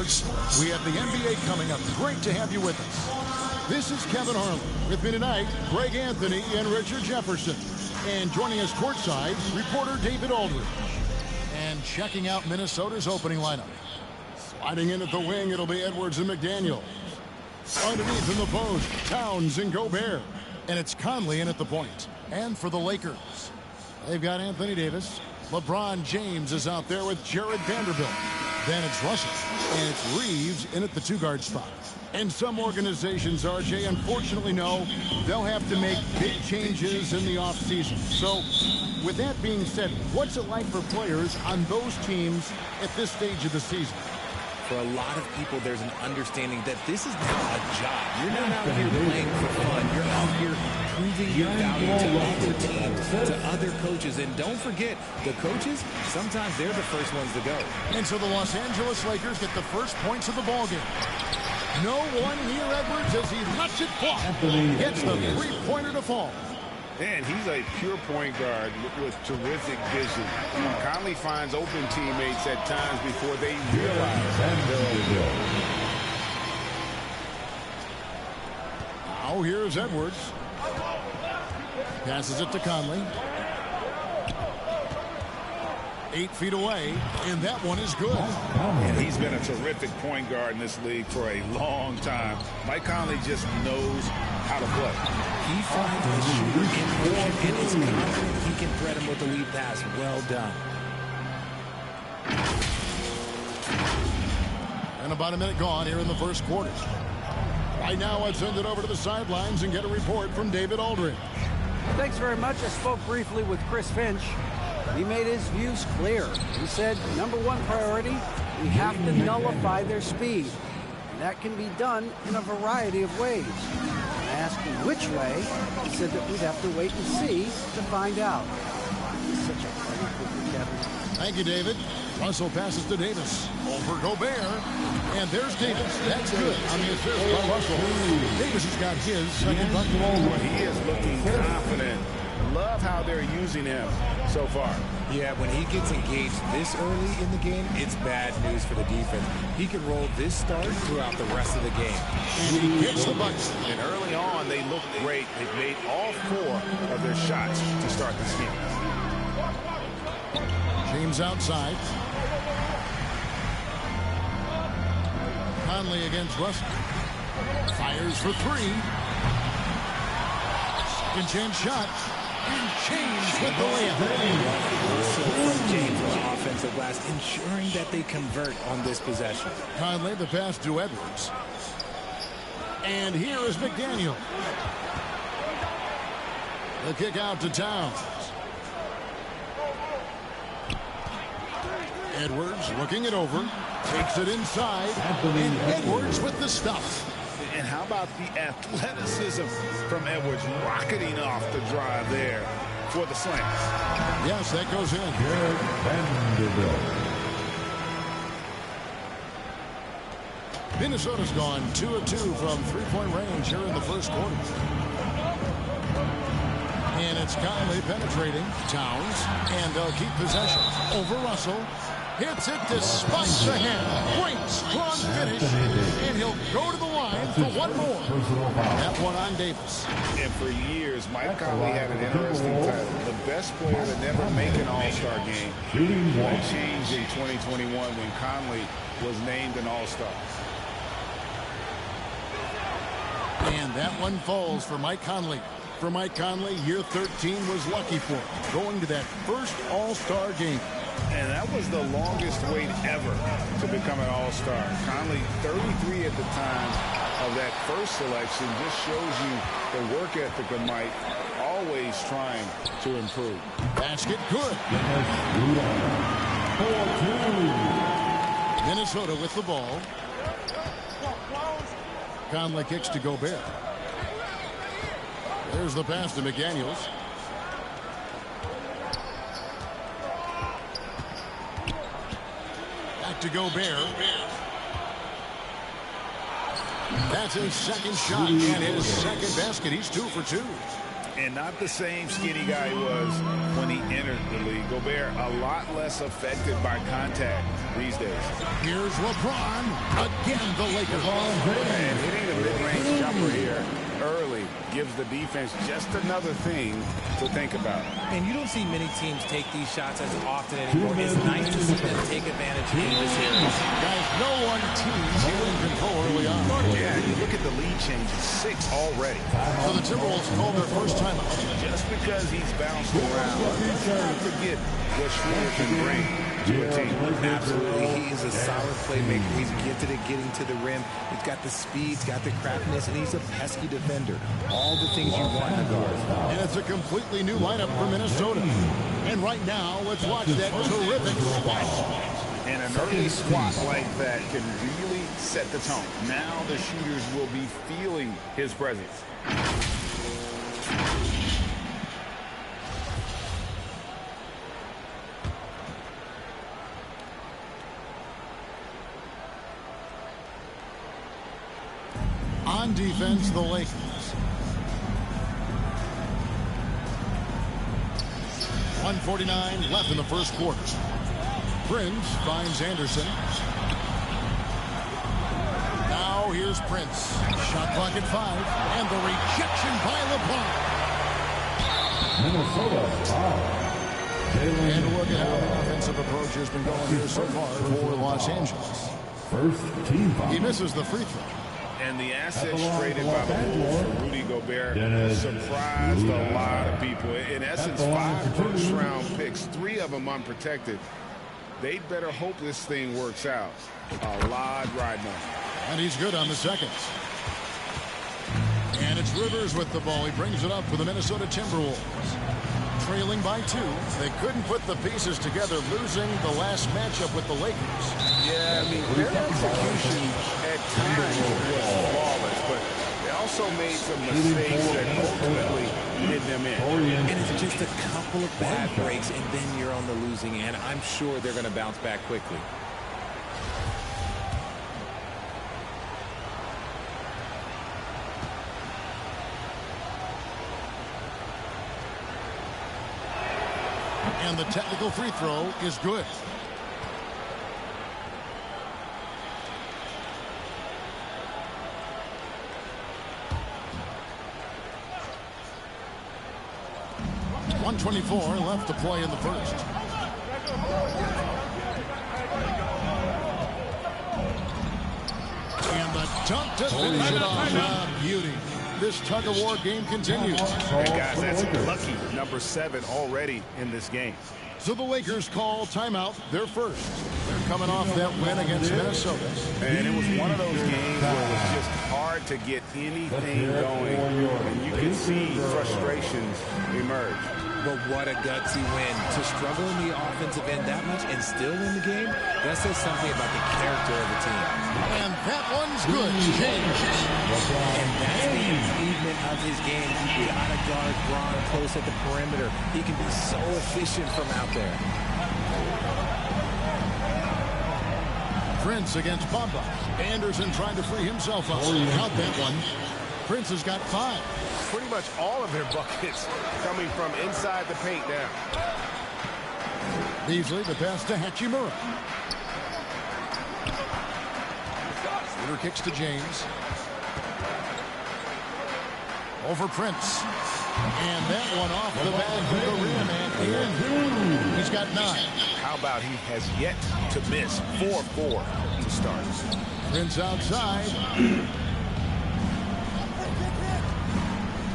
sports, we have the NBA coming up. Great to have you with us. This is Kevin Harlan. With me tonight, Greg Anthony and Richard Jefferson. And joining us courtside, reporter David Aldridge. And checking out Minnesota's opening lineup. Sliding in at the wing, it'll be Edwards and McDaniel. Underneath in the post, Towns and Gobert. And it's Conley in at the point. And for the Lakers, they've got Anthony Davis. LeBron James is out there with Jared Vanderbilt. Then it's Russell. And it's Reeves in at the two-guard spot. And some organizations, RJ, unfortunately know they'll have to make big changes in the offseason. So, with that being said, what's it like for players on those teams at this stage of the season? For a lot of people, there's an understanding that this is now a job. You're not out here playing for fun. You're out here proving your value to other teams, to other coaches. And don't forget, the coaches, sometimes they're the first ones to go. And so the Los Angeles Lakers get the first points of the ballgame. No one near Edwards as he lets it fly. Gets the three-pointer to fall. And he's a pure point guard with terrific vision. Conley finds open teammates at times before they realize that. Now here's Edwards. Passes it to Conley. 8 feet away, and that one is good. And he's been a terrific point guard in this league for a long time. Mike Conley just knows how to play. He finds the shooter in motion, and is confident he can thread him with the lead pass. Well done. And about a minute gone here in the first quarter. Right now, I'd send it over to the sidelines and get a report from David Aldridge. Thanks very much. I spoke briefly with Chris Finch. He made his views clear. He said, number one priority, we have to nullify their speed. And that can be done in a variety of ways. I asked him which way. He said that we'd have to wait and see to find out. He's such a funny cookie, Kevin. Thank you, David. Russell passes to Davis. Over Gobert. And there's Davis. That's good on the assist by Russell. Davis has got his second bucket. He is looking confident. Love how they're using him so far. Yeah, when he gets engaged this early in the game, it's bad news for the defense. He can roll this start throughout the rest of the game. And he gets the bucket. And early on, they look great. They've made all 4 of their shots to start this game. James outside. Conley against Russell. Fires for 3. Second chance shot. And James with the layup. From James on the offensive glass, ensuring that they convert on this possession. Conley, the pass to Edwards. And here is McDaniel. The kick out to Towns. Edwards looking it over. Takes it inside. And Edwards with the stuff. And how about the athleticism from Edwards rocketing off the drive there for the slam? Yes, that goes in. Minnesota's gone 2 of 2 from three-point range here in the first quarter. And it's Conley penetrating Towns, and they'll keep possession over Russell. Hits it despite the hand. Great, strong finish. And he'll go to the line for one more. That one on Davis. And for years, Mike Conley had an interesting title. The best player to never make an All-Star game. That changed in 2021 when Conley was named an All-Star. And that one falls for Mike Conley. For Mike Conley, year 13 was lucky for him, going to that first All-Star game. And that was the longest wait ever to become an All-Star. Conley, 33 at the time of that first selection, just shows you the work ethic of Mike, always trying to improve. Basket good. Minnesota with the ball. Conley kicks to Gobert. There's the pass to McDaniels. Back to Gobert. That's his second shot and his second basket. He's 2 for 2. And not the same skinny guy he was when he entered the league. Gobert a lot less affected by contact these days. Here's LeBron. Again, the Lakers. And hitting the mid-range jumper here early gives the defense just another thing to think about. And you don't see many teams take these shots as often anymore. It's nice to see them take advantage in this area. Guys, no one team's in control early on. Yeah, you look at the lead changes, 6 already. So the Timberwolves call their first timeout. Just because he's bounced around, let's not forget what Schroeder can bring to a team. Absolutely. He is a solid playmaker. He's gifted at getting to the rim. He's got the speed, he's got the craftiness, and he's a pesky defender. All the things you want in a guard. And it's a completely new lineup for Minnesota. And right now, let's watch that terrific swat. And an early swat like that can really set the tone. Now the shooters will be feeling his presence. On defense, the Lakers. .149 left in the first quarter. Prince finds Anderson. Now here's Prince. Shot clock at 5. And the rejection by LeBron. Minnesota foul. And look at how the offensive approach has been going here so far for Los Angeles. First team foul. He misses the free throw. And the assets traded by the Wolves for Rudy Gobert surprised a lot of people. In essence, 5 first-round picks, 3 of them unprotected. They'd better hope this thing works out. A lot riding on. And he's good on the seconds. And it's Rivers with the ball. He brings it up for the Minnesota Timberwolves. Trailing by 2. They couldn't put the pieces together, losing the last matchup with the Lakers. Yeah, I mean, their execution at times was flawless, but they also made some mistakes that ultimately did them in. And it's just a couple of bad breaks, and then you're on the losing end. I'm sure they're going to bounce back quickly. And the technical free throw is good. .124 left to play in the first. And the dunk to finish it off. Ah, beauty. This tug-of-war game continues. And guys, that's lucky number 7 already in this game. So the Lakers call timeout, their first. They're coming off that win against Minnesota. And it was one of those games where it was just hard to get anything going. And you can see frustrations emerge. But what a gutsy win. To struggle in the offensive end that much and still win the game, that says something about the character of the team. And that one's good. James. And that's the achievement of his game. You gotta guard Braun close at the perimeter. He can be so efficient from out there. Prince against Bamba. Anderson trying to free himself up. Count that one. Prince has got 5. Pretty much all of their buckets coming from inside the paint now. Beasley, the pass to Hachimura. Shooter kicks to James. Over Prince. And that one off the back of the rim and in. He's got 9. How about he has yet to miss 4-4 to start. Prince outside.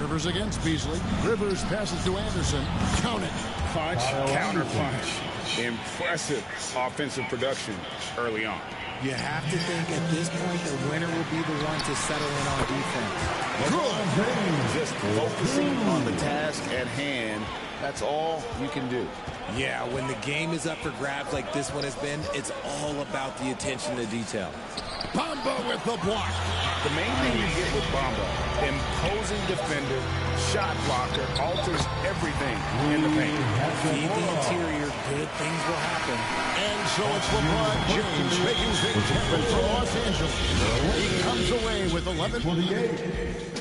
Rivers against Beasley. Rivers passes to Anderson. Count it. Punch, counter punch. Impressive offensive production early on. You have to think at this point the winner will be the one to settle in on defense. Just focusing on the task at hand. That's all you can do. Yeah, when the game is up for grabs like this one has been, it's all about the attention to detail. Bamba with the block. The main thing you get with Bamba, imposing defender, shot blocker, alters everything in the paint. Feed the interior, good things will happen. And so it's LeBron James making things happen for Los Angeles. He comes away with 11. 28.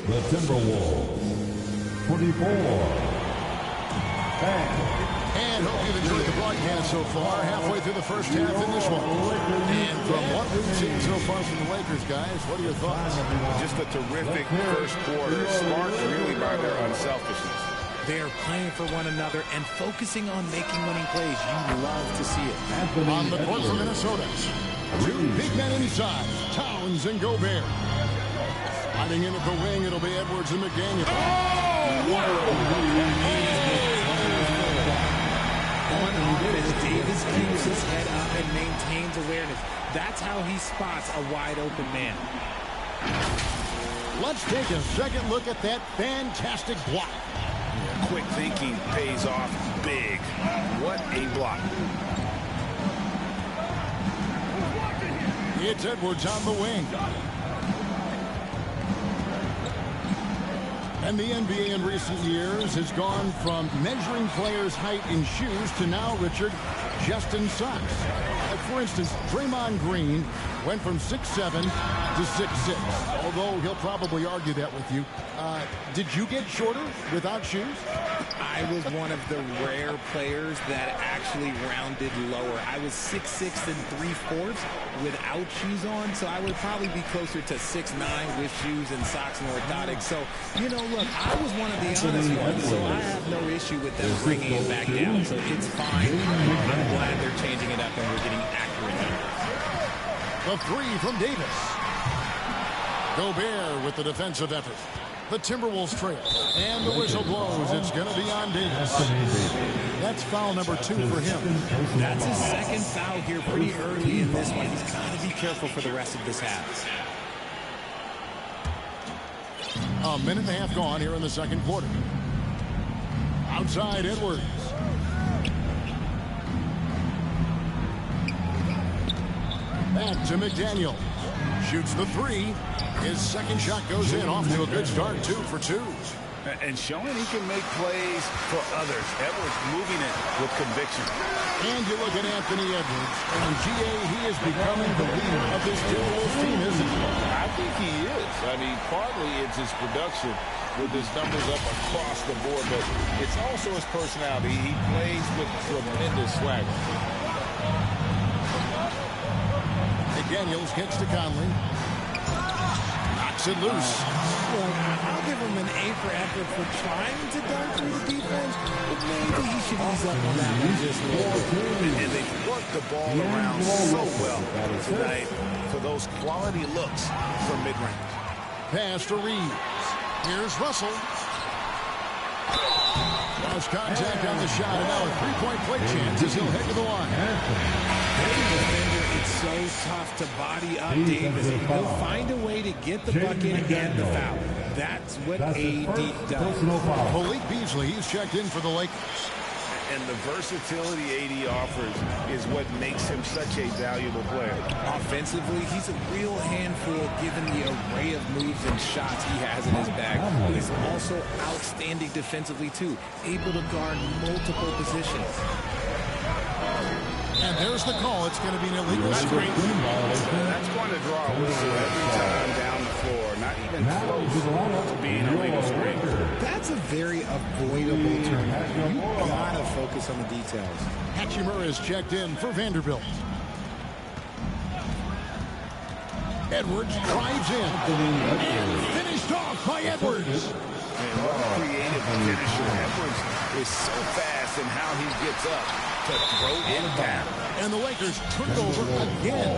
The Timberwolves. And hope you've enjoyed the broadcast so far. Halfway through the first half in this one. And from what we've seen so far from the Lakers, guys, what are your thoughts? Just a terrific first quarter, sparked really by their unselfishness. They are playing for one another and focusing on making winning plays. You love to see it. On the court for Minnesota, two big men inside, Towns and Gobert. Sliding in at the wing, it'll be Edwards and McDaniel. On offense, Davis keeps his head up and maintains awareness. That's how he spots a wide open man. Let's take a second look at that fantastic block. Quick thinking pays off big. What a block. It's Edwards on the wing. And the NBA in recent years has gone from measuring players' height in shoes to now, Richard, just in socks. For instance, Draymond Green went from 6'7" to 6'6", although he'll probably argue that with you. Did you get shorter without shoes? I was one of the rare players that actually rounded lower. I was 6'6" and 3/4 without shoes on, so I would probably be closer to 6'9" with shoes and socks and orthotics. So, you know, look, I was one of the honest ones, so I have no issue with them bringing it back down. So it's fine. I'm glad they're changing it up and we're getting accurate numbers. The three from Davis. Gobert with the defensive effort. The Timberwolves trail. And the whistle blows. It's going to be on Davis. That's foul number 2 for him. That's his second foul here pretty early in this one. He's got to be careful for the rest of this half. A minute and a half gone here in the second quarter. Outside Edwards. Back to McDaniel. Shoots the three. His second shot goes in. Off to a good start. 2 for 2. And showing he can make plays for others. Edwards moving it with conviction. And you look at Anthony Edwards. And GA, he is becoming the leader of this Timberwolves team, isn't he? I think he is. I mean, partly it's his production with his numbers up across the board, but it's also his personality. He plays with tremendous swagger. McDaniels gets to Conley. Knocks it loose. Well, I'll give him an A for effort for trying to dunk through the defense, but maybe he should ease up on that one just a little bit. And they worked the ball around so well tonight for those quality looks from mid-range. Pass to Reeves. Here's Russell. Lost contact on the shot, and now a three-point play chance as he'll head to the line. It's so tough to body up Davis. He'll find a way to get the bucket and the foul. That's what AD does. Malik Beasley, he's checked in for the Lakers. And the versatility AD offers is what makes him such a valuable player. Offensively, he's a real handful given the array of moves and shots he has in his bag. He's also outstanding defensively, too, able to guard multiple positions. And there's the call. It's going to be an illegal screen. That's going to draw a whistle every time down the floor. Not even close to being a legal screen. That's a very avoidable turn. You got to focus on the details. Hachimura is checked in for Vanderbilt. Edwards drives in. And finished off by Edwards. And what a creative finisher. Edwards is so fast in how he gets up to throw it down. And the Lakers took over again.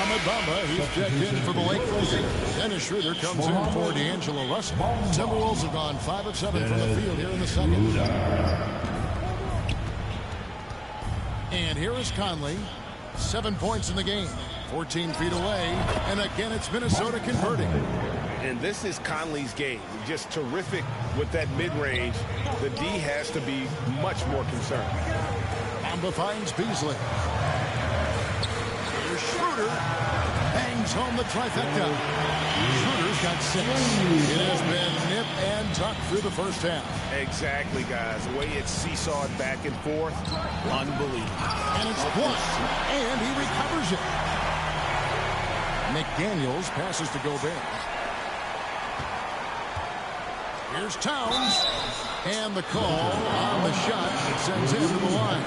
Ahmed Bamba, he's checked in for the Lakers. Dennis Schroeder comes in for D'Angelo Russell. Timberwolves have gone 5 of 7 from the field here in the second. And here is Conley. 7 points in the game. 14 feet away. And again, it's Minnesota converting. And this is Conley's game. Just terrific with that mid-range. The D has to be much more concerned. Bamba finds Beasley. Here's Schroeder. Bangs home the trifecta. Schroeder's got 6. It has been nip and tuck through the first half. Exactly, guys. The way it's seesawed back and forth, unbelievable. And it's blocked. And he recovers it. McDaniels passes to Gobert. Here's Towns. And the call on the shot that sends him to the line.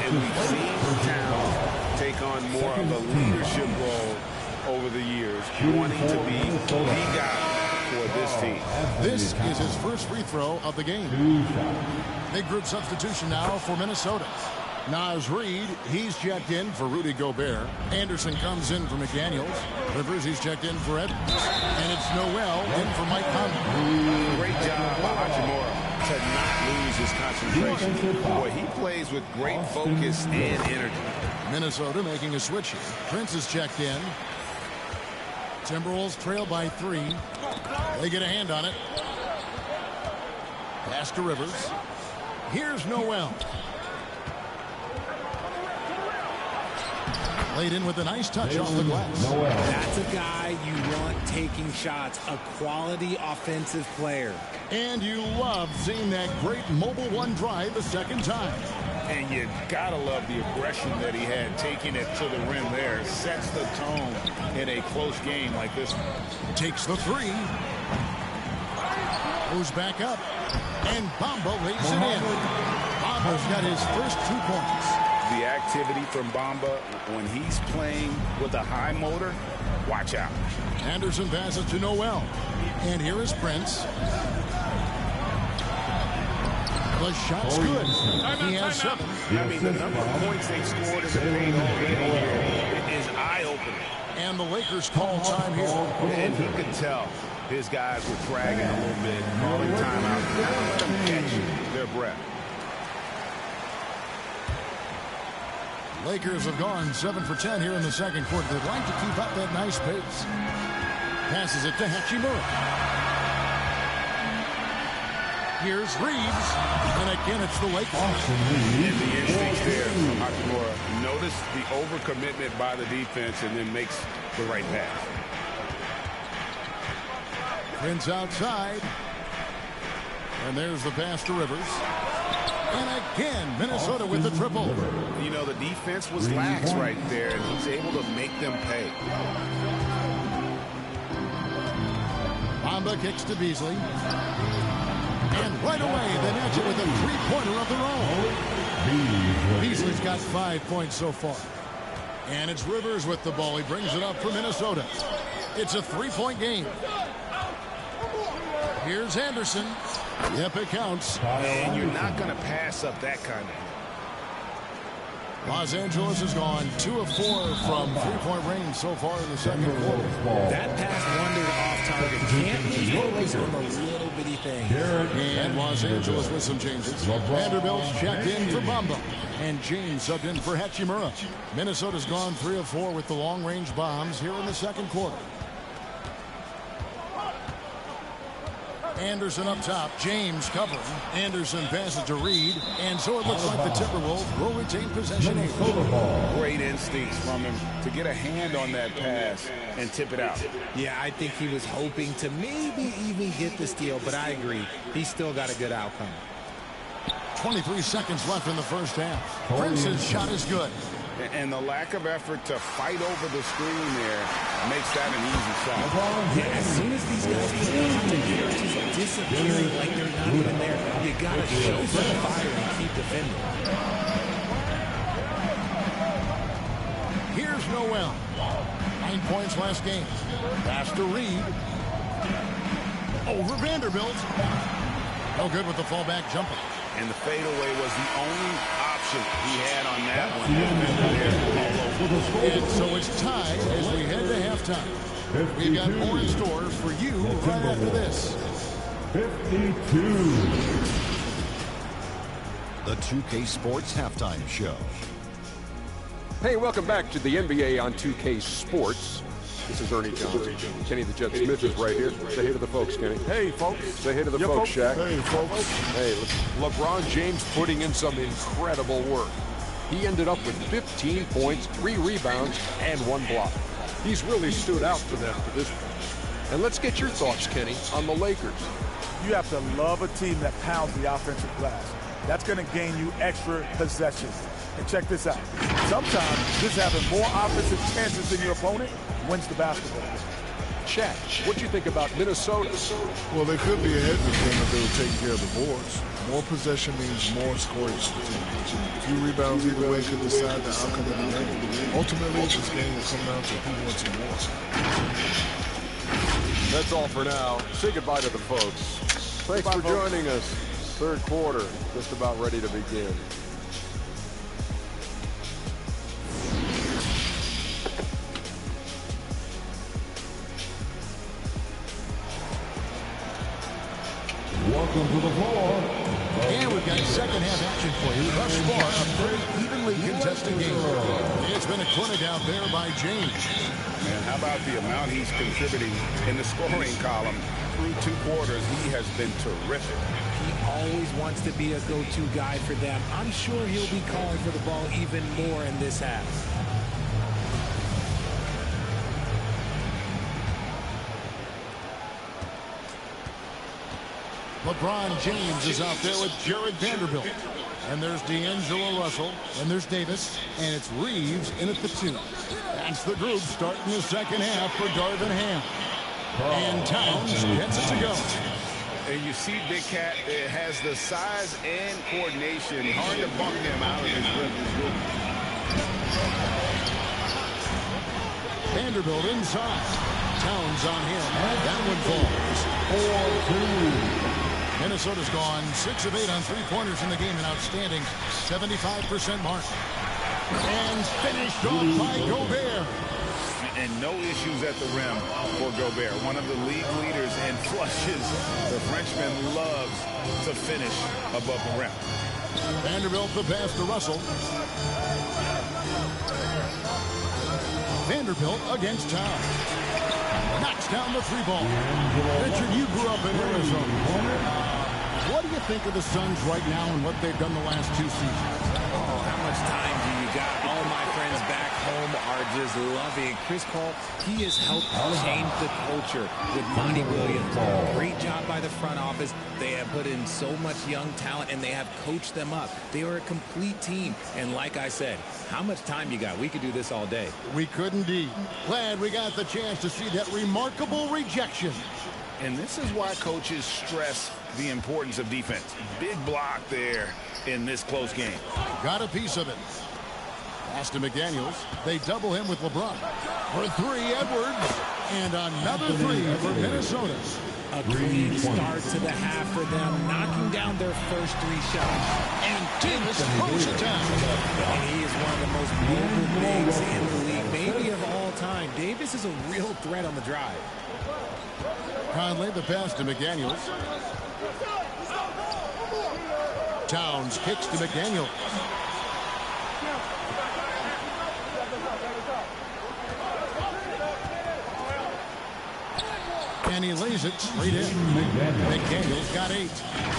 And we've seen Towns take on more of a leadership role over the years, wanting to be the guy for this team. This is his first free throw of the game. Big group substitution now for Minnesota. Naz Reid, he's checked in for Rudy Gobert. Anderson comes in for McDaniels. Rivers, he's checked in for Edwards. And it's Noel in for Mike Conley. Great job by Hachimura to not lose his concentration. Boy, he plays with great focus and energy. Minnesota making a switch here. Prince is checked in. Timberwolves trail by 3. They get a hand on it. Pass to Rivers. Here's Noel. Laid in with a nice touch off the glass. That's a guy you want taking shots, a quality offensive player. And you love seeing that great mobile one drive a second time. And you gotta love the aggression that he had taking it to the rim there. Sets the tone in a close game like this one. Takes the 3. Goes back up. And Bamba lays it in. Bamba's got his first 2 points. The activity from Bamba when he's playing with a high motor, watch out. Anderson passes to Noel. And here is Prince. The shot's good. He has 7. I mean, the number of points they scored in the paint already here is eye-opening. And the Lakers call time here. And you can tell his guys were dragging a little bit, calling timeout. Now let them catch their breath. Lakers have gone 7 for 10 here in the second quarter. They'd like to keep up that nice pace. Passes it to Hachimura. Here's Reeves. And again, it's the Lakers. And the instincts there from Hachimura. Notice the overcommitment by the defense and then makes the right pass. Prince outside. And there's the pass to Rivers. And again, Minnesota with the triple. You know, the defense was lax right there, and he's able to make them pay. Bamba kicks to Beasley. And right away, they match it with a three-pointer of their own. Beasley's got 5 points so far. And it's Rivers with the ball. He brings it up for Minnesota. It's a 3-point game. Here's Anderson. Yep, it counts. And you're not going to pass up that kind of. Los Angeles has gone 2 of 4 from three-point range so far in the second quarter. That pass wandered off target. Can't lose focus on those little bitty things. And Los Angeles with some changes. Vanderbilt's checked in for Bamba. And James subbed in for Hachimura. Minnesota's gone 3 of 4 with the long-range bombs here in the second quarter. Anderson up top. James covering. Anderson passes to Reed. And so it looks like the Timberwolves will retain possession here. Great instincts from him to get a hand on that pass and tip it out. Yeah, I think he was hoping to maybe even get the steal, but I agree. He's still got a good outcome. 23 seconds left in the first half. Prince's shot is good. And the lack of effort to fight over the screen there makes that an easy shot. Yeah, as soon as these guys put it on, they're just disappearing like they're not even there. You got to show some fire and keep defending. Here's Noel. 9 points last game. Pass to Reed. Over Vanderbilt. No good with the fallback jumper. And the fadeaway was the only option he had on that one. And so it's tied as we head to halftime. We've got more in store for you right after this. 52. The 2K Sports Halftime Show. Hey, welcome back to the NBA on 2K Sports. This is Ernie Johnson. Kenny the Jet Smith is right here. Say hey to the folks, Kenny. Hey, folks. Say hey to the folks, Shaq. Hey, folks. Hey, LeBron James putting in some incredible work. He ended up with 15 points, 3 rebounds, and 1 block. He's really stood out for them for this one. And let's get your thoughts, Kenny, on the Lakers. You have to love a team that pounds the offensive glass. That's going to gain you extra possessions. And check this out. Sometimes just having more offensive chances than your opponent wins the basketball game. Chat, what do you think about Minnesota? Well, they could be ahead with them if they were taking care of the boards. More possession means more scoring. A few rebounds either way could decide the outcome of the game. Ultimately, this game will come down to who wants it more. That's all for now. Say goodbye to the folks. Thanks for joining us. Third quarter, just about ready to begin. Welcome to the floor. And we've got second half action for you. Thus far, a very evenly contested game. It's been a clinic out there by James. Man, how about the amount he's contributing in the scoring column through 2 quarters? He has been terrific. He always wants to be a go-to guy for them. I'm sure he'll be calling for the ball even more in this half. LeBron James is out there with Jared Vanderbilt. And there's D'Angelo Russell. And there's Davis. And it's Reeves in at the 2. That's the group starting the second half for Darvin Ham. And Towns gets it to go. And you see Big Cat has the size and coordination. Hard to bump him out of his rhythm. Vanderbilt inside. Towns on him. That one falls. 4-2. Minnesota's gone 6 of 8 on three-pointers in the game, an outstanding 75% mark. And finished off by Gobert. And no issues at the rim for Gobert. One of the league leaders in flushes. The Frenchman loves to finish above the rim. Vanderbilt the pass to Russell. Vanderbilt against Towns. Knocks down the 3-ball. Richard, you grew up in Arizona. What do you think of the Suns right now and what they've done the last 2 seasons? Oh, how much time do you got? All my friends back home are just loving it. Chris Paul, he has helped change the culture with Monty Williams. Great job by the front office. They have put in so much young talent, and they have coached them up. They are a complete team. And like I said, how much time you got? We could do this all day. We could indeed. Glad we got the chance to see that remarkable rejection. And this is why coaches stress the importance of defense. Big block there in this close game. Got a piece of it. Pass to McDaniels. They double him with LeBron. For 3, Edwards. And another 3 for Minnesota. A clean start to the half for them, knocking down their first 3 shots. And Davis throws it down. And he is one of the most mobile bigs in the league, maybe of all time. Davis is a real threat on the drive. Conley, the pass to McDaniels. Towns kicks to McDaniels. And he lays it straight in. McDaniels got 8.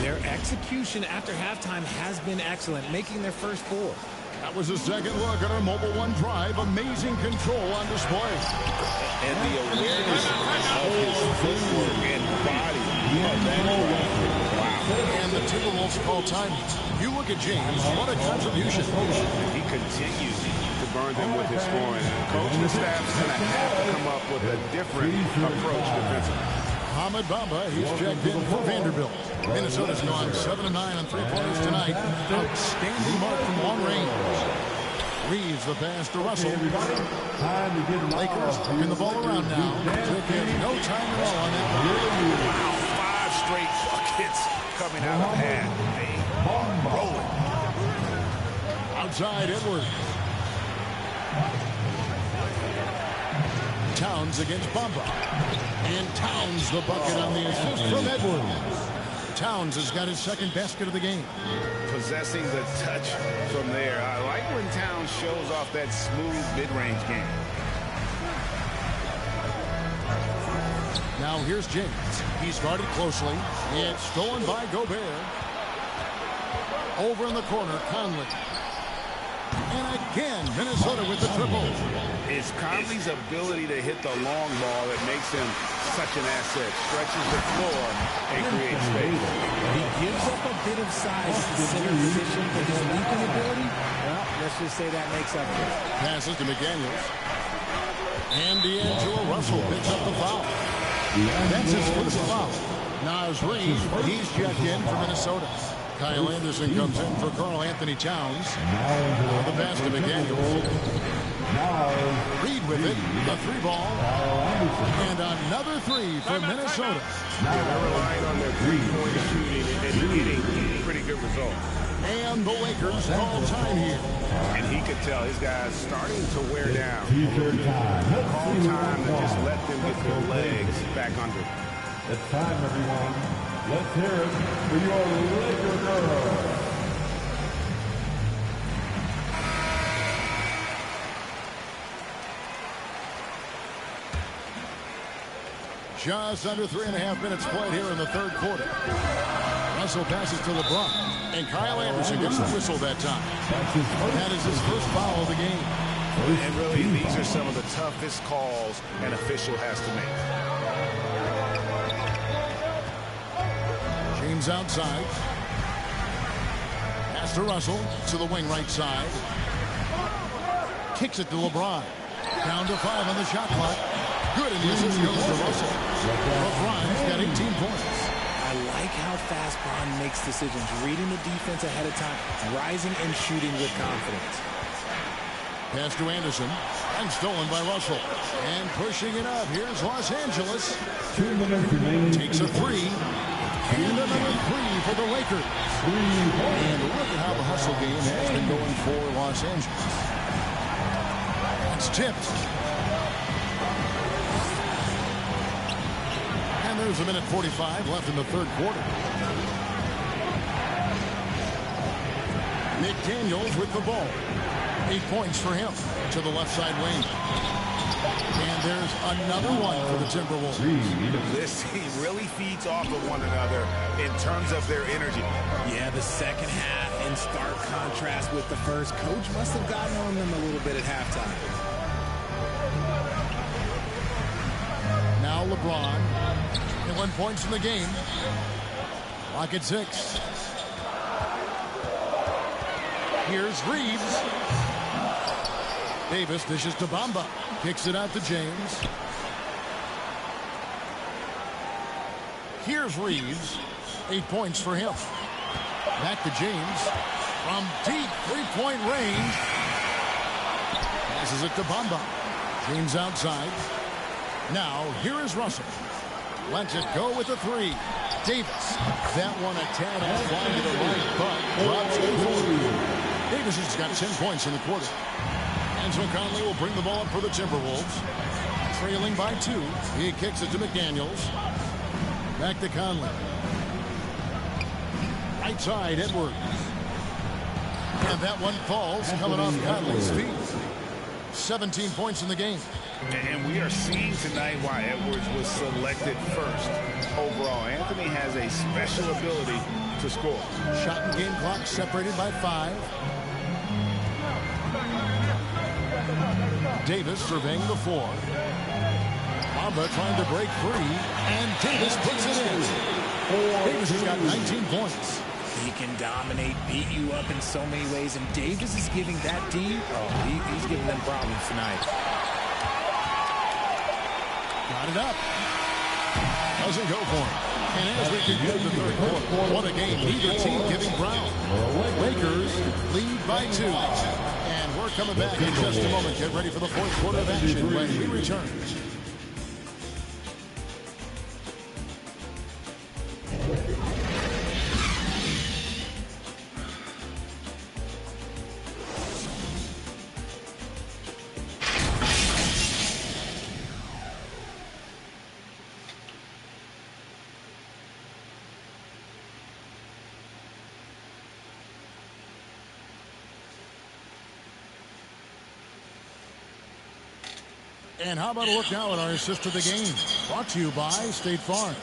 Their execution after halftime has been excellent, making their first 4. That was a second look at our Mobile One drive. Amazing control on display. And the awareness of his footwork and body. Wow. And the Timberwolves call time. You look at James, what a contribution. He continues to burn them with his scoring. Coaching staff's going to have to come up with a different approach defensively. Ahmed Bamba, he's checked in for Vanderbilt. Minnesota's gone 7 of 9 on three-pointers tonight. Outstanding mark from long range. Reeves the pass to Russell. Lakers in the ball around now. Took him no time at all on that one. Wow, 5 straight buckets coming out of hand. Rolling. Outside Edwards. Towns against Bamba. And Towns the bucket on the assist from Edwards. Towns has got his second basket of the game. Possessing the touch from there. I like when Towns shows off that smooth mid-range game. Now here's James. He's guarded closely. It's stolen by Gobert. Over in the corner, Conley. And again, Minnesota with the triple. It's Conley's ability to hit the long ball that makes him such an asset. Stretches the floor and creates space. He gives up a bit of size at the center position, but his leaping ability, well, let's just say that makes up for it. Passes to McDaniels. And D'Angelo Russell picks up the foul. That's his first foul. Nas Reed, he's checked in for Minnesota. Kyle Anderson comes in for Karl Anthony Towns. The pass to McDaniels. Reed with it, a 3-ball. And another 3 for Minnesota. They're relying on their three-point shooting and getting pretty good results. And the Lakers call time here. And he could tell his guys starting to wear down. Call time to just let them get their legs back under. It's time, everyone. Let's hear it for your Laker girls. Just under 3.5 minutes played here in the third quarter. Russell passes to LeBron, and Kyle Anderson gets the whistle that time. That is his first foul of the game. And really, these are some of the toughest calls an official has to make. James outside. Pass to Russell to the wing right side. Kicks it to LeBron. Down to 5 on the shot clock. Good, and the assist goes to Russell. LeBron's got 18 points. I like how fast Bron makes decisions, reading the defense ahead of time, rising and shooting with confidence. Pass to Anderson, and stolen by Russell. And pushing it up, here's Los Angeles. 2 minutes remaining. Takes a 3. And another 3 for the Lakers. And look at how the hustle game has been going for Los Angeles. It's tipped. And there's a minute 45 left in the third quarter. McDaniels with the ball. 8 points for him to the left side wing. And there's another one for the Timberwolves. This team really feeds off of one another in terms of their energy. Yeah, the second half in stark contrast with the first. Coach must have gotten on them a little bit at halftime. Now LeBron. 1 points in the game. Lock at 6. Here's Reeves. Davis dishes to Bamba. Kicks it out to James. Here's Reeves. 8 points for him. Back to James. From deep three-point range. Passes it to Bamba. James outside. Now, here is Russell. Lets it go with a 3. Davis. That one a tad offline to the right, but drops it forward. Davis has got 10 points in the quarter. And so Conley will bring the ball up for the Timberwolves. Trailing by 2. He kicks it to McDaniels. Back to Conley. Right side, Edwards. And that one falls coming off Conley's feet. 17 points in the game. And we are seeing tonight why Edwards was selected first. Overall, Anthony has a special ability to score. Shot and game clock separated by 5. Davis surveying the floor. Bamba trying to break free. And Davis puts it in. Davis has got 19 points. He can dominate, beat you up in so many ways. And Davis is giving that D, he's giving them problems tonight. Got it up. Doesn't go for him. And as we conclude the third quarter, what a game. Neither team giving ground. Lakers lead by 2. And we're coming back in just a moment. Get ready for the fourth quarter of action when we return. And how about a look now at our assist of the game? Brought to you by State Farm.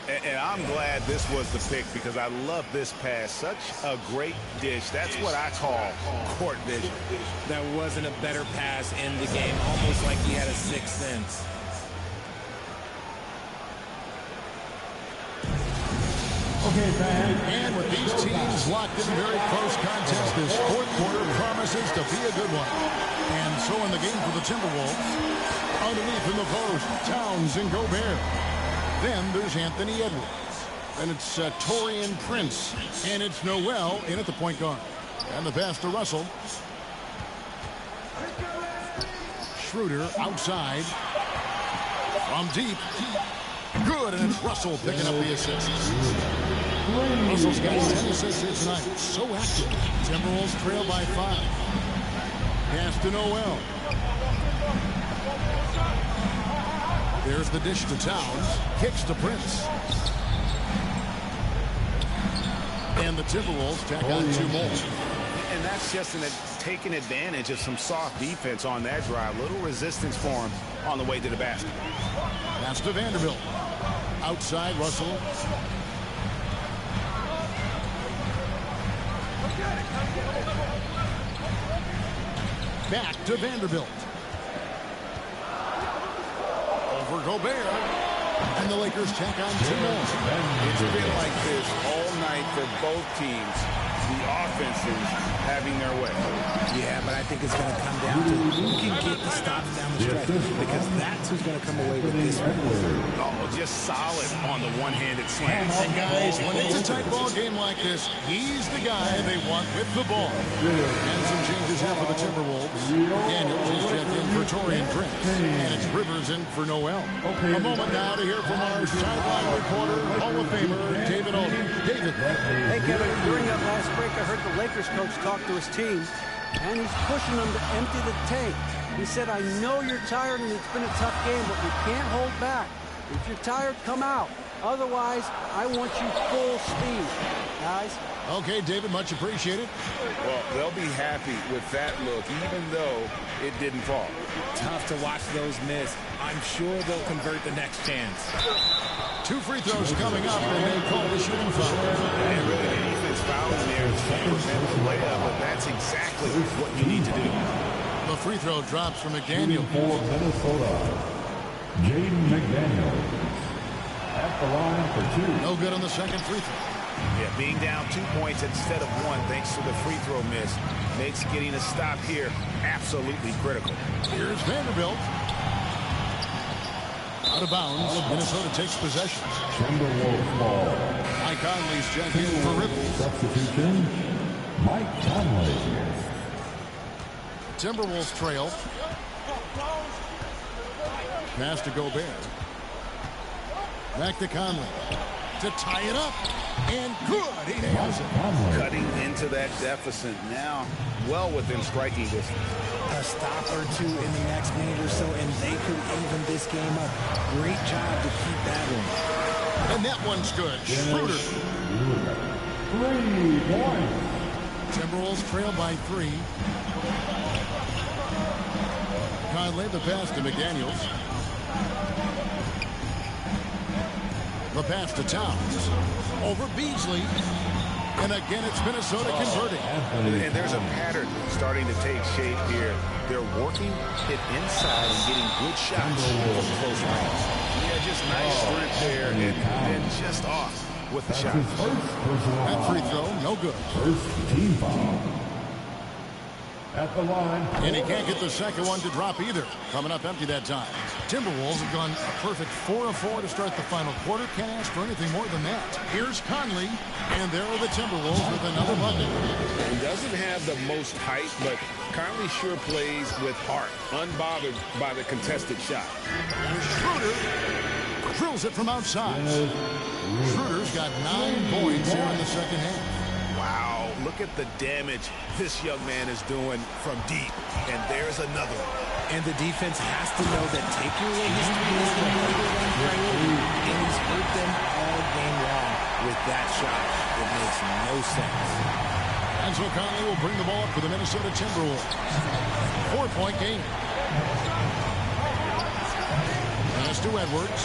And I'm glad this was the pick because I love this pass. Such a great dish. That's what I call court vision. There wasn't a better pass in the game, almost like he had a sixth sense. And with these teams locked in a very close contest, this fourth quarter promises to be a good one. And so in the game for the Timberwolves, underneath in the post, Towns and Gobert. Then there's Anthony Edwards. Then it's Taurean Prince. And it's Noel in at the point guard. And the pass to Russell. Schroeder outside. From deep. Good, and it's Russell picking up the assist. Russell's got 10 assists here tonight. So active. Timberwolves trail by 5. Pass to Noel. There's the dish to Towns. Kicks to Prince. And the Timberwolves tack on 2 more. And that's just taking advantage of some soft defense on that drive. Little resistance for him on the way to the basket. Pass to Vanderbilt. Outside, Russell. Back to Vanderbilt. Over Gobert. And the Lakers tack on 2 more. It's been like this all night for both teams. The offenses having their way. Yeah, but I think it's going to come down to who can get the stops down the stretch, because that's who's going to come away with this one. Oh, just solid on the one-handed slam. And guys, when it's a tight ball game like this, he's the guy they want with the ball. And some changes here for the Timberwolves. Daniels is checked in for Taurean Prince. And it's Rivers in for Noel. A moment now to hear from our sideline reporter, Hall of Famer, David Aldridge. David. Hey, Kevin, during that last break, I heard the Lakers coach talk to his team, and he's pushing them to empty the tank. He said, I know you're tired and it's been a tough game, but we can't hold back. If you're tired, come out. Otherwise, I want you full speed. Guys? Okay, David, much appreciated. Well, they'll be happy with that look, even though it didn't fall. Tough to watch those miss. I'm sure they'll convert the next chance. 2 free throws coming up, and they call the shooting foul. And really, the defense fouling there is to prevent the layup, but that's exactly what you need to do. The free throw drops from McDaniel. For Minnesota, Jaden McDaniel at the line for 2. No good on the second free throw. Yeah, being down 2 points instead of 1 thanks to the free throw miss makes getting a stop here absolutely critical. Here's Vanderbilt. Out of bounds. Minnesota takes possession. Timberwolves ball. Mike Conley's checked in for Rivers. Substitution, Mike Conley. Timberwolves trail. Pass to Gobert. Back to Conley. To tie it up. And good. He nails it. Cutting into that deficit now, well within striking distance. A stop or 2 in the next minute or so, and they could even this game up. Great job to keep that one. And that one's good. Schroeder. 3 points. Timberwolves trail by 3. Conley, the pass to McDaniels. The pass to Towns. Over Beasley. And again, it's Minnesota converting. And there's a pattern starting to take shape here. They're working it inside and getting good shots from close range. Yeah, just nice strength there and just off with the shot. That free throw, no good. First team foul. At the line. And he can't get the second one to drop either. Coming up empty that time. Timberwolves have gone a perfect 4 of 4 to start the final quarter. Can't ask for anything more than that. Here's Conley, and there are the Timberwolves with another bucket. He doesn't have the most height, but Conley sure plays with heart, unbothered by the contested shot. Schroeder drills it from outside. Schroeder's got 9 points here in the second half. Wow, look at the damage this young man is doing from deep. And there's another one. And the defense has to know that taking away his 3 is the number 1 priority. And he's hurt them all game long with that shot. It makes no sense. And so Conley will bring the ball up for the Minnesota Timberwolves. 4-point game. Pass to Edwards.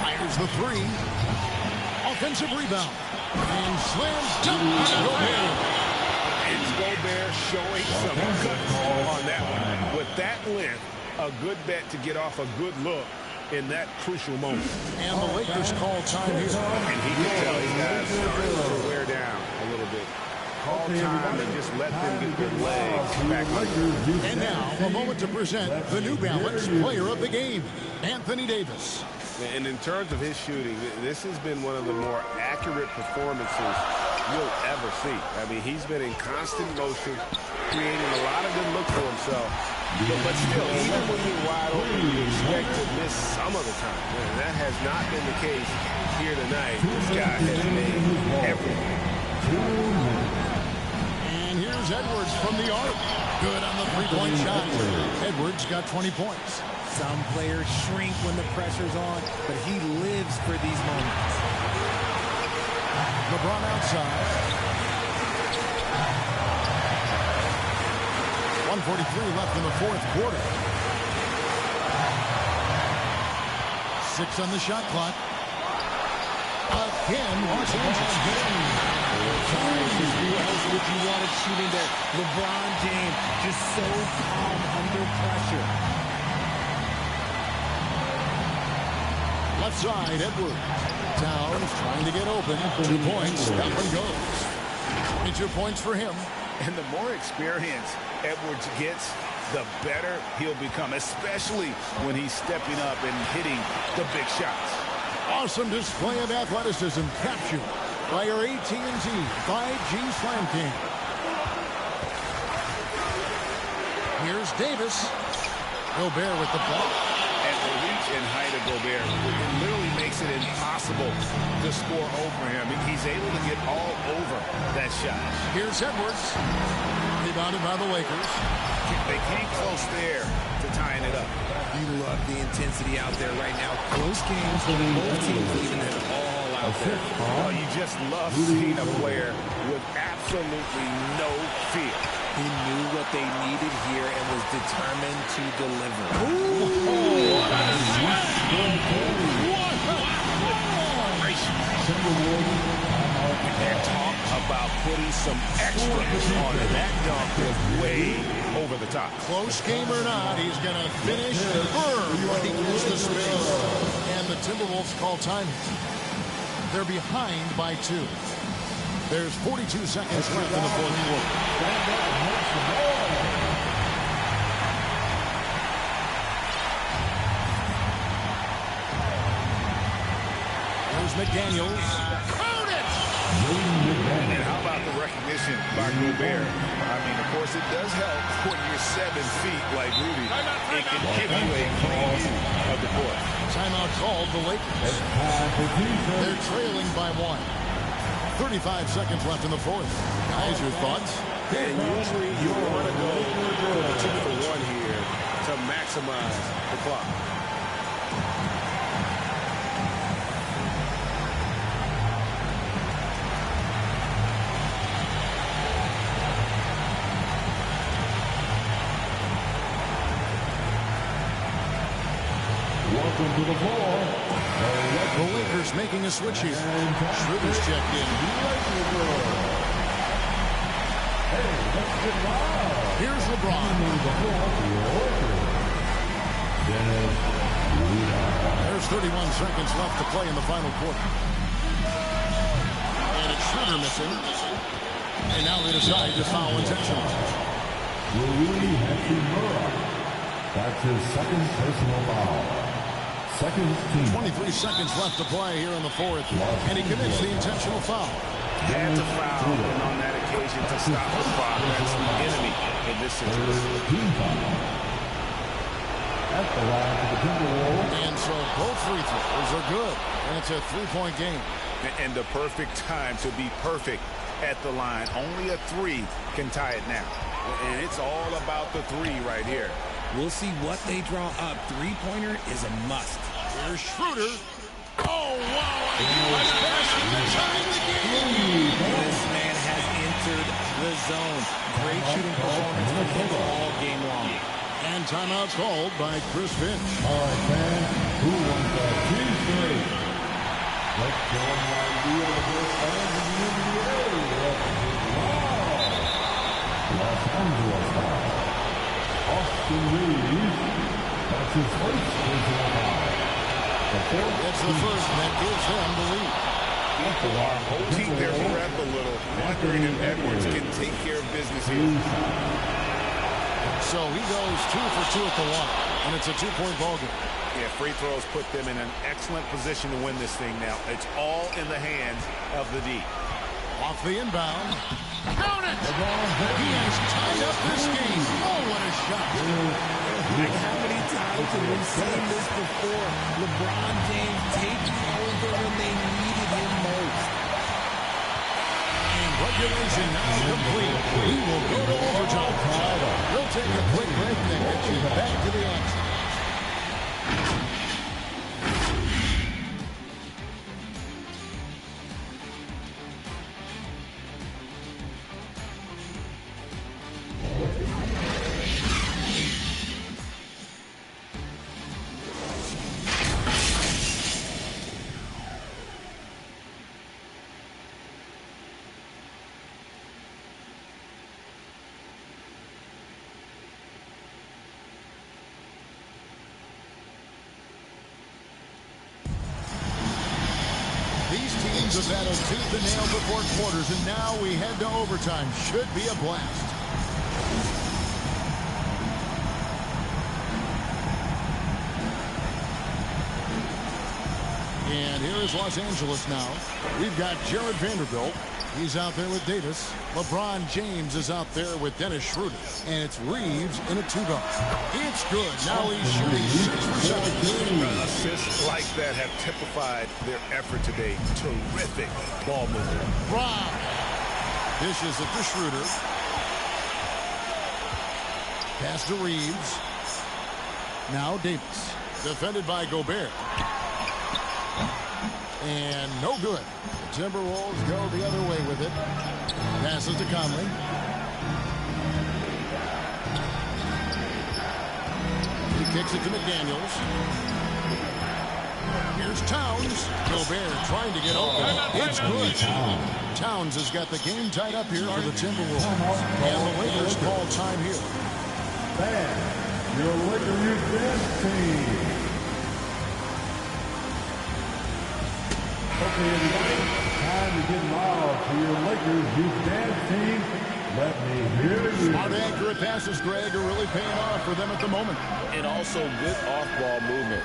Fires the 3. Offensive rebound. And slams dunk by Gobert. It's Gobert showing some guts on that one. With that length, a good bet to get off a good look in that crucial moment. And the Lakers call time here. And he can tell his guys starting to wear down a little bit. Call time and just let them get their legs back under. And now, a moment to present the New Balance Player of the Game, Anthony Davis. And in terms of his shooting, this has been one of the more accurate performances you'll ever see. I mean, he's been in constant motion, creating a lot of good looks for himself. But still, even when you're wide open, you expect to miss some of the time. And that has not been the case here tonight. This guy has made everything. And here's Edwards from the arc. Good on the three-point shot. Edwards got 20 points. Some players shrink when the pressure's on, but he lives for these moments. LeBron outside. 1:43 left in the fourth quarter. 6 on the shot clock. Again, Los Angeles. Who else would you want shooting there? LeBron James, just so calm under pressure. Left side, Edwards. Towns trying to get open. 2 points. That one goes. 22 points for him. And the more experience Edwards gets, the better he'll become, especially when he's stepping up and hitting the big shots. Awesome display of athleticism captured by our AT&T 5G Slam King. Here's Davis. Gobert with the ball. And the reach and height of Gobert, it literally makes it impossible to score over him. He's able to get all over that shot. Here's Edwards. Rebounded by the Lakers. They came close there to tying it up. You love the intensity out there right now. Close games, both teams leaving it all out there. Oh, you just love seeing a player with absolutely no fear. He knew what they needed here and was determined to deliver. And talk about putting some extra on it. That dunk was way over the top. Close game or not, he's going to finish firm when he gets the space. And the Timberwolves call time. They're behind by 2. There's 42 seconds left in the fourth quarter. There's McDaniels. Count it! And how about the recognition by Gobert? I mean, of course, it does help when you're 7 feet like Rudy. It can give you a clean view of the court. Timeout called the Lakers. They're trailing by 1. 35 seconds left in the fourth. Guys, your thoughts? And usually you want to go 2 for 1 here to maximize the clock. Welcome to the floor. The Lakers making a switch here. Schroeder's checked in. Here's LeBron. There's 31 seconds left to play in the final quarter. And it's Schroeder missing. And now they decide to foul intentionally. That's his second personal foul. Second team. 23 seconds left to play here in the fourth. And he commits the intentional foul. Had to foul, and on that occasion to stop the clock. That's the enemy in this situation. Team foul. At the line for the Timberwolves. And so both free throws are good. And it's a 3-point game. And the perfect time to be perfect at the line. Only a 3 can tie it now. And it's all about the 3 right here. We'll see what they draw up. Three-pointer is a must. Here's Schroeder. Oh, wow. This man has entered the zone. Great shooting performance from him all game long. And timeout called by Chris Finch. All right, fans, who wants a team straight? Let's go and deal with this and the NBA. Los Angeles foul. Austin Reeves. That's his first personal foul. It's the first that gives them the lead. People are holding their breath a little, wondering if Edwards can take care of business here. So he goes 2 for 2 at the line, and it's a 2-point ball game. Yeah, free throws put them in an excellent position to win this thing now. It's all in the hands of the D. Off the inbound. Count it! He has tied up this game. Oh, what a shot. Like how many times have we seen this before? LeBron James taking over when they needed him most. And regulation now complete. We will go to overtime. We'll take a quick break and get you back to the action. These teams have battled tooth and nail for 4 quarters, and now we head to overtime. Should be a blast. And here is Los Angeles now. We've got Jared Vanderbilt. He's out there with Davis. LeBron James is out there with Dennis Schroeder. And it's Reeves in a 2-guard. It's good. Now he's shooting 6 for 7. Assists like that have typified their effort today. Terrific ball movement. Brown dishes it to Schroeder. Pass to Reeves. Now Davis. Defended by Gobert. And no good. The Timberwolves go the other way with it. Passes to Conley. He kicks it to McDaniels. Here's Towns. Gobert trying to get open. It's good. Towns has got the game tied up here for the Timberwolves. And the Lakers call time here. Fans, your Lakers youth dance team. Okay, everybody, time to get involved to your Lakers youth dance team. Let me hear you. Smart, accurate passes, Greg, are really paying off for them at the moment. And also good off-ball movement.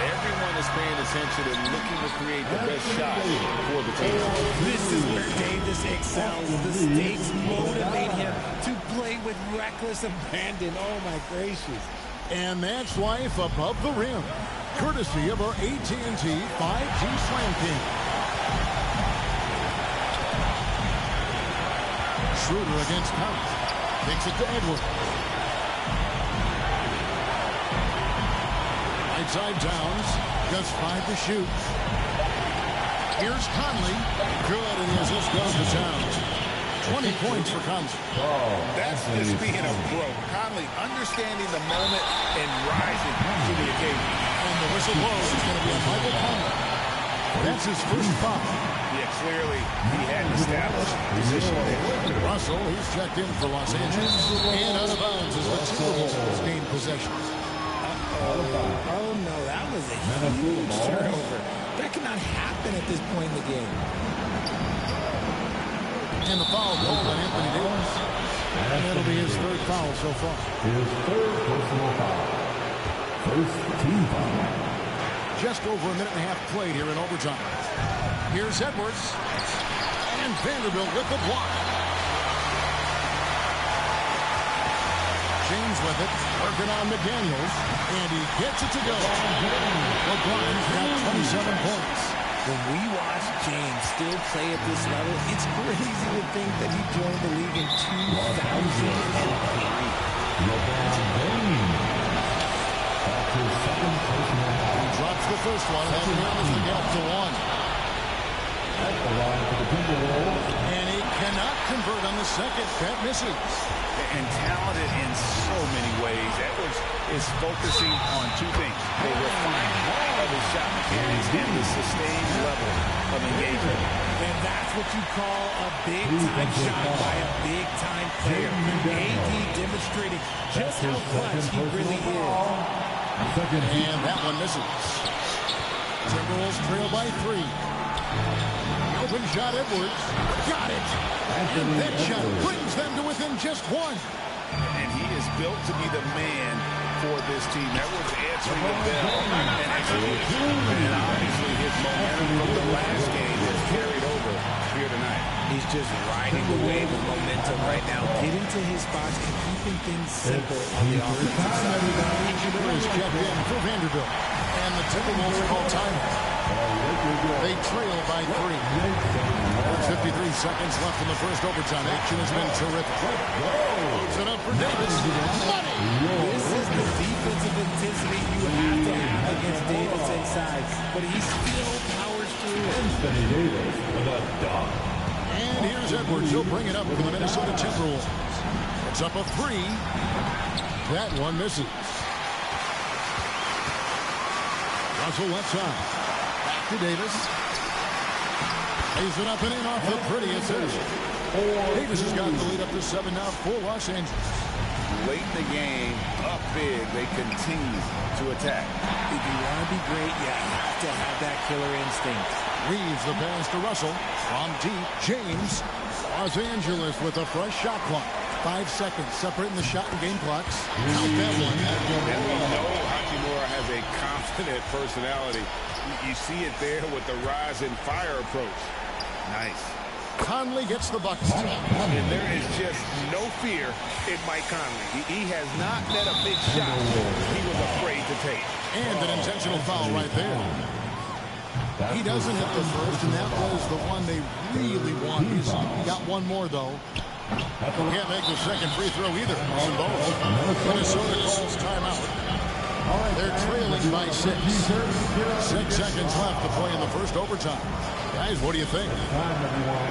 Everyone is paying attention and looking to create the best shot for the team. This is where Davis excels. The stakes motivate him to play with reckless abandon. Oh, my gracious. And that's life above the rim. Courtesy of our AT&T 5G Slam King. Schroeder against Towns. Takes it to Edwards. Right side Towns. Just 5 to shoot. Here's Conley. Good, and the assist goes to Towns. 20 points for Conley. That's just being a pro. Conley understanding the moment and rising to the occasion. And the whistle blows. It's going to be a Michael Conley. That's his first foul. Yeah, clearly he had established position there. Russell, he's checked in for Los Angeles. And out of bounds as the Timberwolves gain possession. Oh, no, that was a huge turnover. That cannot happen at this point in the game. And the foul called on Anthony Davis. And that'll be his 3rd foul so far. His 3rd personal foul. First team foul. Just over a minute and a half played here in overtime. Here's Edwards. And Vanderbilt with the block. James with it. Working on McDaniels. And he gets it to go. LeBron's got 27 points. When we watch James still play at this level, it's crazy to think that he joined the league in 2003. LeBron James. That's his 2nd personal foul. He drops the first one, and narrows the gap to 1. That's the line for the Timberwolves. And he cannot convert on the second. That misses. And talented in so many ways. Edwards is focusing on 2 things. The refinement of his shot mechanics and the sustained level of engagement. And that's what you call a big-time shot by a big-time player. AD demonstrating just how clutch he really is. And that one misses. Timberwolves trail by 3. Open shot, Edwards. Got it. And that shot brings them to within just 1. And he is built to be the man for this team. Edwards answering the bell and executing. And obviously his momentum from the last game has carried over here tonight. He's just riding the wave of momentum right now, getting to his spots and keeping things simple on the offensive side. Is checked in for Vanderbilt. And the Timberwolves call timeout. They trail by 3. 53 seconds left in the first overtime. Action has been terrific. Loads it up for Davis. Money! This is the defensive intensity you have to have against Davis inside. But he still powers through. Anthony Davis with a dunk. And here's Edwards. He'll bring it up for the Minnesota Timberwolves. It's up a 3. That one misses. Russell left side. Back to Davis. Lays it up and in off the prettiest hit. Davis has gotten the lead up to 7 now for Los Angeles. Late in the game, up big, they continue to attack. If you want to be great, you have to have that killer instinct. Reeves the pass to Russell. From deep, James. Los Angeles with a fresh shot clock. 5 seconds separating the shot and game clocks. Count that one. And we know Hachimura has a confident personality. You see it there with the rise and fire approach. Nice. Conley gets the bucket. And there is just no fear in Mike Conley. He has not let a big shot he was afraid to take. And an intentional foul right there. He doesn't hit the first, and that was the one they really want. He's got one more, though. Can't make the second free throw either on both. Minnesota calls timeout. They're trailing by 6. 6 seconds left to play in the first overtime. Guys, what do you think?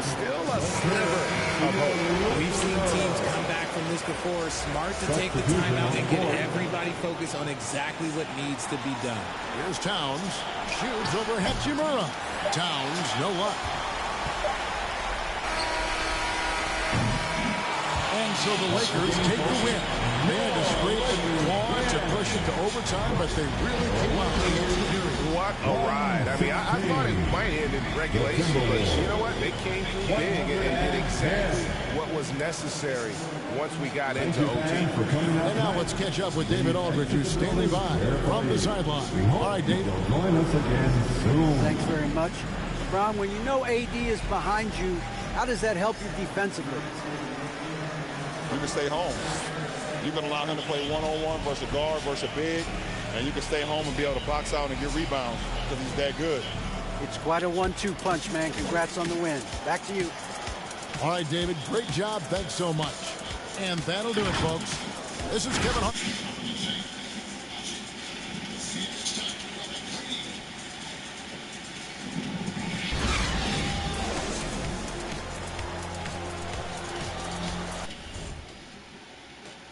Still a sliver of hope. We've seen teams come back from this before. Smart to take the timeout and get everybody focused on exactly what needs to be done. Here's Towns. Shoots over Hachimura. Towns, no luck. And so the Lakers take the win. They had to scrape and claw to push it to overtime, but they really came out the extra period. What a ride. I mean, I thought it might end in regulation, but you know what? They came through big and did exactly what was necessary once we got into OT. And now let's catch up with David Aldridge, who's standing by from the sideline. All right, David. Join us again soon. Thanks very much. Brown, when you know AD is behind you, how does that help you defensively? You can stay home. You can allow him to play one-on-one versus a guard versus a big, and you can stay home and be able to box out and get rebounds because he's that good. It's quite a 1-2 punch, man. Congrats on the win. Back to you. All right, David. Great job. Thanks so much. And that'll do it, folks. This is Kevin Hart.